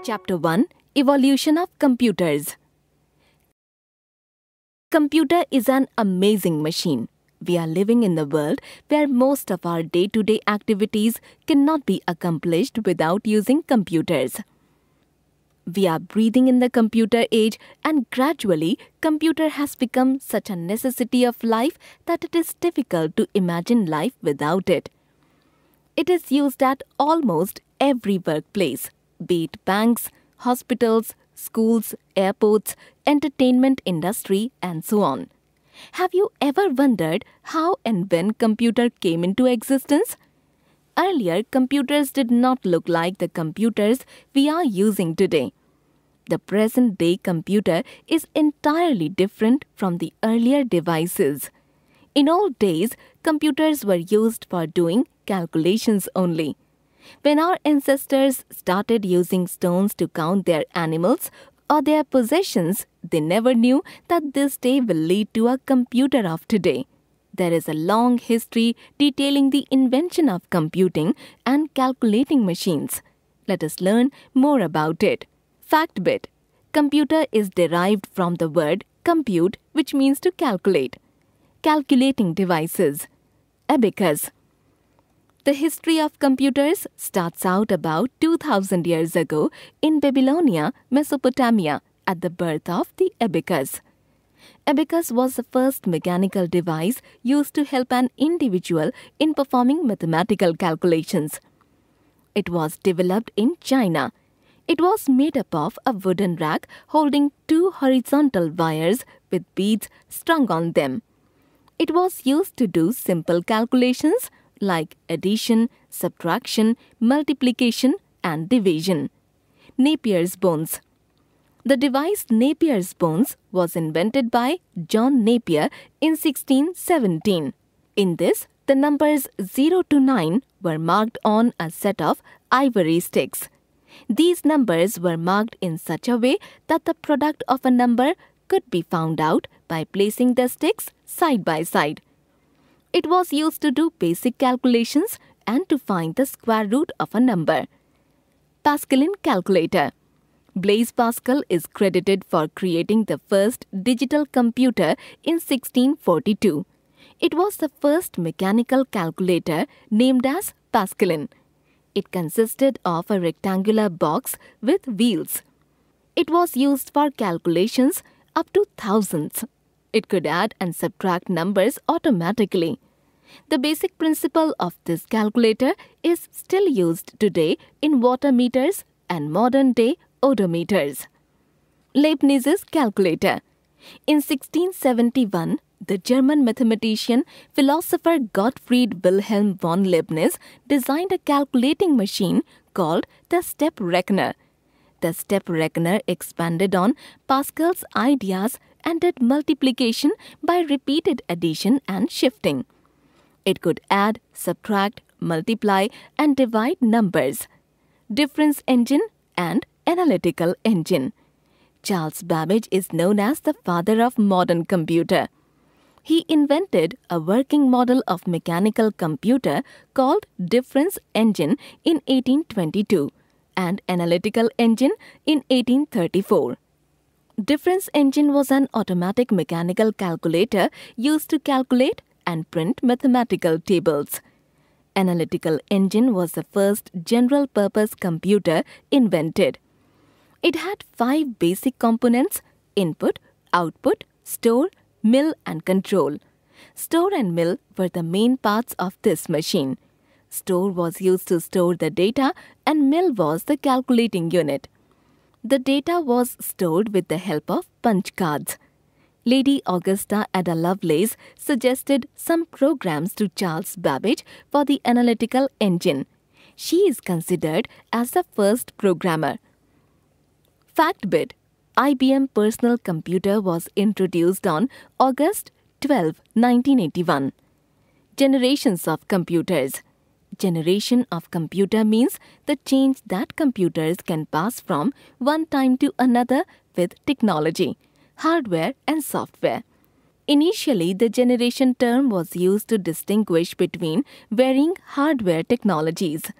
Chapter 1: Evolution of Computers. Computer is an amazing machine. We are living in a world where most of our day-to-day activities cannot be accomplished without using computers. We are breathing in the computer age, and gradually computer has become such a necessity of life that it is difficult to imagine life without it. It is used at almost every workplace, be it banks, hospitals, schools, airports, entertainment industry, and so on. Have you ever wondered how and when computer came into existence? Earlier, computers did not look like the computers we are using today. The present-day computer is entirely different from the earlier devices. In old days, computers were used for doing calculations only. When our ancestors started using stones to count their animals or their possessions, they never knew that this day will lead to a computer of today. There is a long history detailing the invention of computing and calculating machines. Let us learn more about it. Fact bit: computer is derived from the word compute, which means to calculate. Calculating devices. Abacus. The history of computers starts out about 2000 years ago in Babylonia, Mesopotamia, at the birth of the abacus. Abacus was the first mechanical device used to help an individual in performing mathematical calculations. It was developed in China. It was made up of a wooden rack holding two horizontal wires with beads strung on them. It was used to do simple calculations like addition, subtraction, multiplication, and division. Napier's bones. The device Napier's bones was invented by John Napier in 1617. In this, the numbers 0 to 9 were marked on a set of ivory sticks. These numbers were marked in such a way that the product of a number could be found out by placing the sticks side by side. It was used to do basic calculations and to find the square root of a number. Pascaline calculator. Blaise Pascal is credited for creating the first digital computer in 1642. It was the first mechanical calculator named as Pascaline. It consisted of a rectangular box with wheels. It was used for calculations up to thousands. It could add and subtract numbers automatically. The basic principle of this calculator is still used today in water meters and modern-day odometers. Leibniz's calculator. In 1671, the German mathematician, philosopher Gottfried Wilhelm von Leibniz designed a calculating machine called the step reckoner. The step reckoner expanded on Pascal's ideas and did multiplication by repeated addition and shifting. It could add, subtract, multiply, and divide numbers. Difference engine and analytical engine. Charles Babbage is known as the father of modern computer. He invented a working model of mechanical computer called difference engine in 1822 and analytical engine in 1834. Difference engine was an automatic mechanical calculator used to calculate and print mathematical tables. Analytical engine was the first general-purpose computer invented. It had 5 basic components: input, output, store, mill, and control. Store and mill were the main parts of this machine. Store was used to store the data and mill was the calculating unit. The data was stored with the help of punch cards. Lady Augusta Ada Lovelace suggested some programs to Charles Babbage for the analytical engine. She is considered as the first programmer. Fact bit: IBM personal computer was introduced on August 12, 1981. Generations of computers. Generation of computer means the change that computers can pass from one time to another with technology, hardware and software. Initially, the generation term was used to distinguish between varying hardware technologies.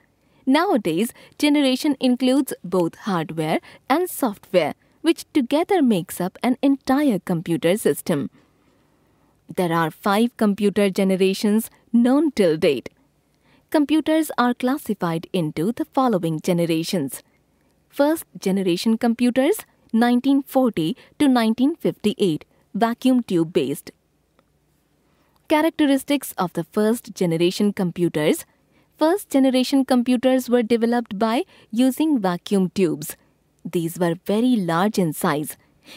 Nowadays, generation includes both hardware and software, which together makes up an entire computer system. There are 5 computer generations known till date. Computers are classified into the following generations. First generation computers, 1940 to 1958, vacuum tube based. Characteristics of the first generation computers. First generation computers were developed by using vacuum tubes. These were very large in size.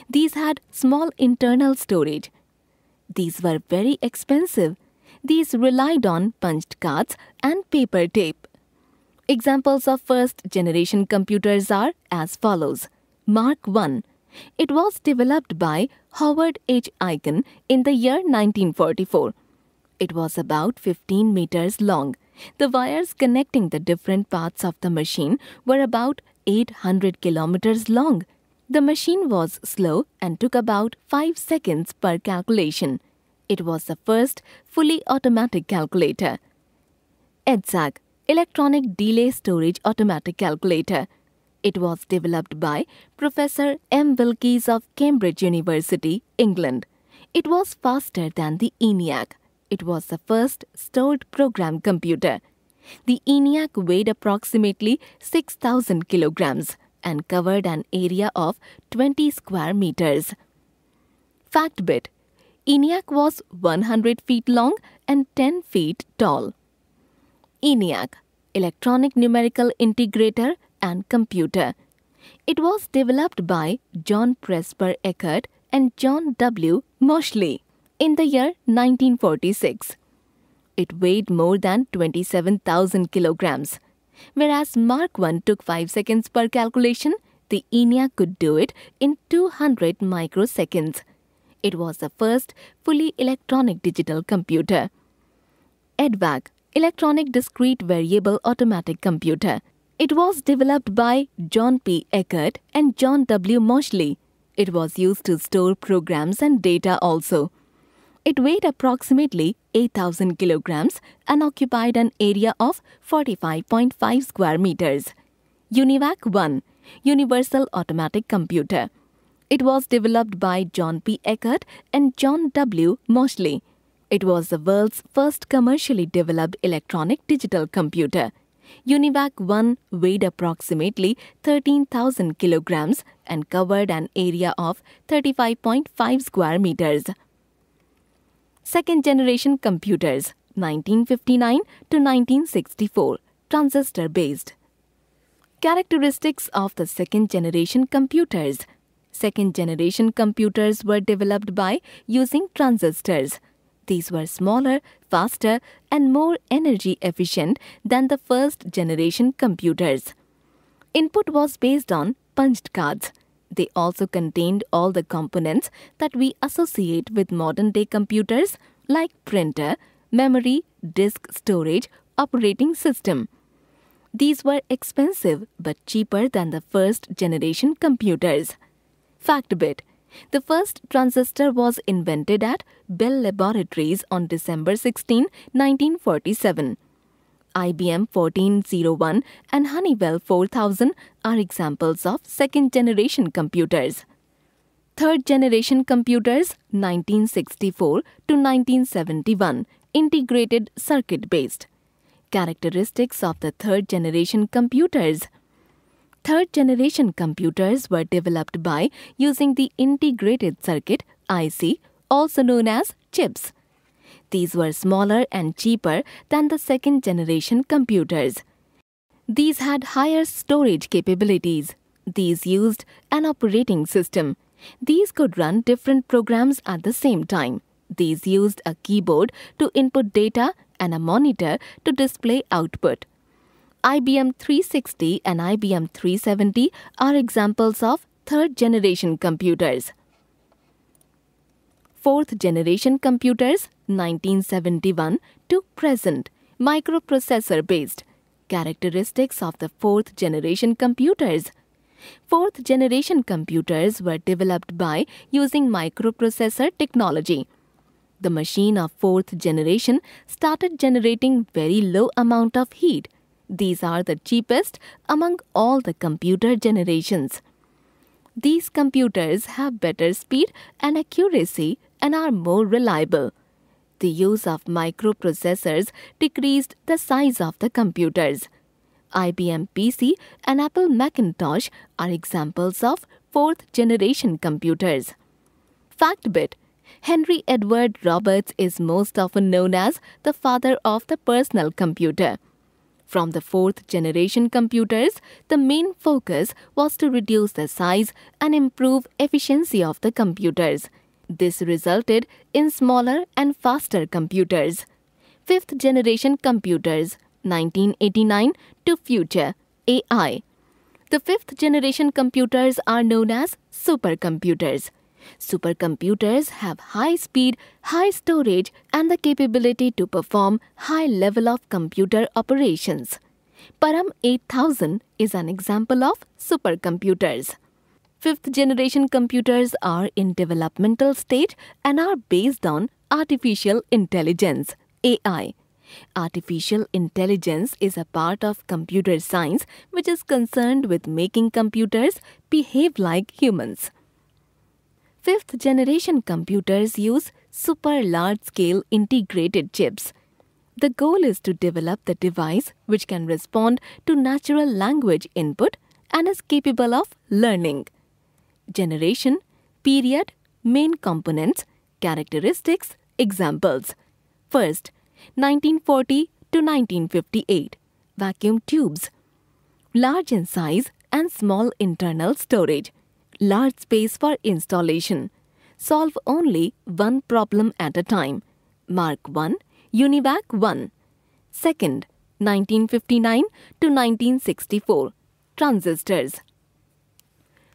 These had small internal storage. These were very expensive. These relied on punched cards and paper tape. Examples of first generation computers are as follows. Mark I. It was developed by Howard H. Aiken in the year 1944. It was about 15 meters long. The wires connecting the different parts of the machine were about 800 kilometers long. The machine was slow and took about 5 seconds per calculation. It was the first fully automatic calculator. EDSAC, Electronic Delay Storage Automatic Calculator. It was developed by Professor M. Wilkes of Cambridge University, England. It was faster than the ENIAC. It was the first stored program computer. The ENIAC weighed approximately 6,000 kilograms and covered an area of 20 square meters. Fact bit. ENIAC was 100 feet long and 10 feet tall. ENIAC, Electronic Numerical Integrator and Computer. It was developed by John Presper Eckert and John W. Moseley in the year 1946. It weighed more than 27,000 kilograms. Whereas Mark I took 5 seconds per calculation, the ENIAC could do it in 200 microseconds. It was the first fully electronic digital computer. EDVAC, Electronic Discrete Variable Automatic Computer. It was developed by John P. Eckert and John W. Moseley. It was used to store programs and data also. It weighed approximately 8,000 kilograms and occupied an area of 45.5 square meters. UNIVAC 1, Universal Automatic Computer. It was developed by John P. Eckert and John W. Moseley. It was the world's first commercially developed electronic digital computer. UNIVAC 1 weighed approximately 13,000 kilograms and covered an area of 35.5 square meters. Second generation computers, 1959 to 1964, transistor based. Characteristics of the second generation computers. Second generation computers were developed by using transistors. These were smaller, faster, and more energy efficient than the first generation computers. Input was based on punched cards. They also contained all the components that we associate with modern-day computers like printer, memory, disk storage, operating system. These were expensive but cheaper than the first generation computers. Fact bit. The first transistor was invented at Bell Laboratories on December 16, 1947. IBM 1401 and Honeywell 4000 are examples of second-generation computers. Third-generation computers, 1964 to 1971, integrated circuit-based. Characteristics of the third-generation computers. Third-generation computers were developed by using the integrated circuit IC, also known as chips. These were smaller and cheaper than the second-generation computers. These had higher storage capabilities. These used an operating system. These could run different programs at the same time. These used a keyboard to input data and a monitor to display output. IBM 360 and IBM 370 are examples of third-generation computers. Fourth-generation computers, 1971 to present, microprocessor-based. Characteristics of the fourth-generation computers. Fourth-generation computers were developed by using microprocessor technology. The machine of fourth generation started generating very low amount of heat. These are the cheapest among all the computer generations. These computers have better speed and accuracy and are more reliable. The use of microprocessors decreased the size of the computers. IBM PC and Apple Macintosh are examples of fourth-generation computers. Factbit: Henry Edward Roberts is most often known as the father of the personal computer. From the fourth-generation computers, the main focus was to reduce the size and improve efficiency of the computers. This resulted in smaller and faster computers. Fifth-generation computers, 1989 to future, AI. The fifth-generation computers are known as supercomputers. Supercomputers have high speed, high storage, and the capability to perform high level of computer operations. Param 8000 is an example of supercomputers. Fifth-generation computers are in developmental stage and are based on artificial intelligence, AI. Artificial intelligence is a part of computer science which is concerned with making computers behave like humans. Fifth-generation computers use super large-scale integrated chips. The goal is to develop the device which can respond to natural language input and is capable of learning. Generation, period, main components, characteristics, examples. First, 1940 to 1958, vacuum tubes. Large in size and small internal storage. Large space for installation. Solve only one problem at a time. Mark 1, UNIVAC 1. Second, 1959 to 1964. Transistors.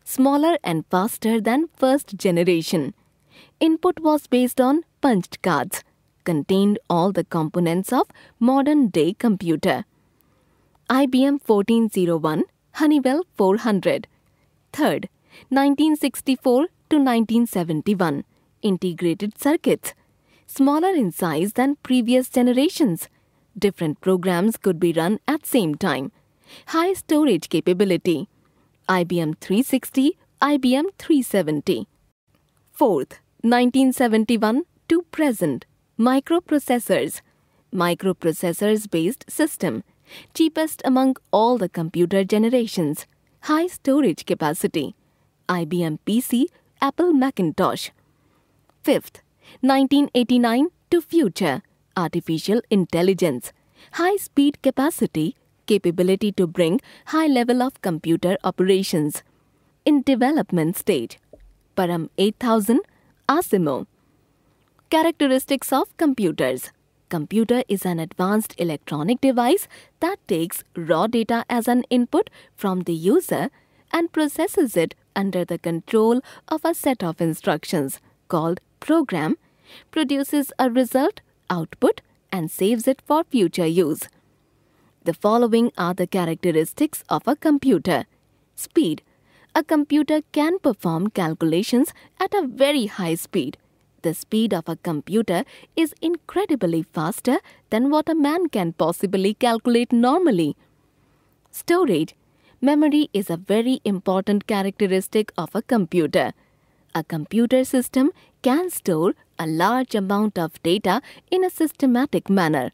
Smaller and faster than first generation. Input was based on punched cards. Contained all the components of modern-day computer. IBM 1401, Honeywell 400. Third, 1964 to 1971. Integrated circuits. Smaller in size than previous generations. Different programs could be run at same time. High storage capability. IBM 360, IBM 370. Fourth, 1971 to present. Microprocessors. Microprocessors-based system. Cheapest among all the computer generations. High storage capacity. IBM PC, Apple Macintosh. Fifth, 1989 to future. Artificial intelligence. High speed capacity. Capability to bring high level of computer operations. In development stage. Param 8000, ASIMO. Characteristics of computers. Computer is an advanced electronic device that takes raw data as an input from the user and processes it under the control of a set of instructions called program, produces a result, output, and saves it for future use. The following are the characteristics of a computer. Speed. A computer can perform calculations at a very high speed. The speed of a computer is incredibly faster than what a man can possibly calculate normally. Storage. Memory is a very important characteristic of a computer. A computer system can store a large amount of data in a systematic manner.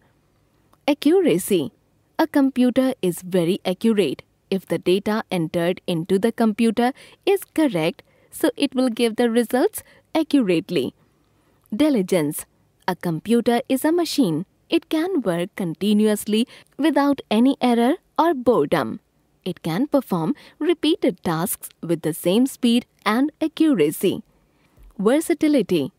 Accuracy. A computer is very accurate. If the data entered into the computer is correct, so it will give the results accurately. Diligence. A computer is a machine. It can work continuously without any error or boredom. It can perform repeated tasks with the same speed and accuracy. Versatility.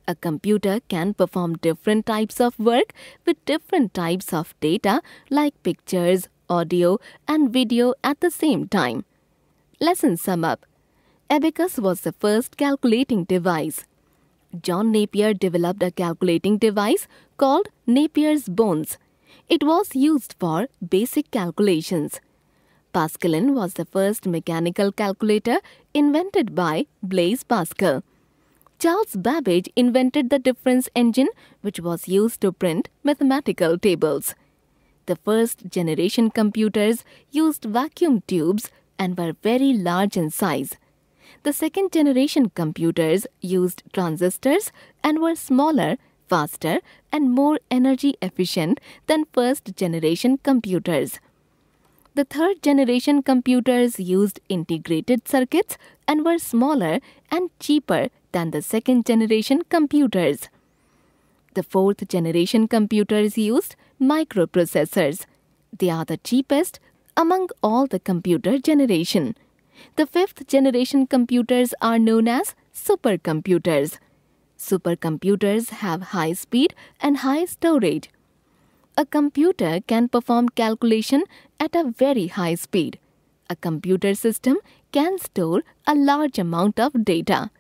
A computer can perform different types of work with different types of data like pictures, audio, and video at the same time. Lesson sum up. Abacus was the first calculating device. John Napier developed a calculating device called Napier's Bones. It was used for basic calculations. Pascaline was the first mechanical calculator invented by Blaise Pascal. Charles Babbage invented the difference engine, which was used to print mathematical tables. The first generation computers used vacuum tubes and were very large in size. The second generation computers used transistors and were smaller, faster, and more energy efficient than first generation computers. The third generation computers used integrated circuits and were smaller and cheaper than the second generation computers. The fourth generation computers used microprocessors. They are the cheapest among all the computer generation. The fifth generation computers are known as supercomputers. Supercomputers have high speed and high storage. A computer can perform calculation at a very high speed. A computer system can store a large amount of data.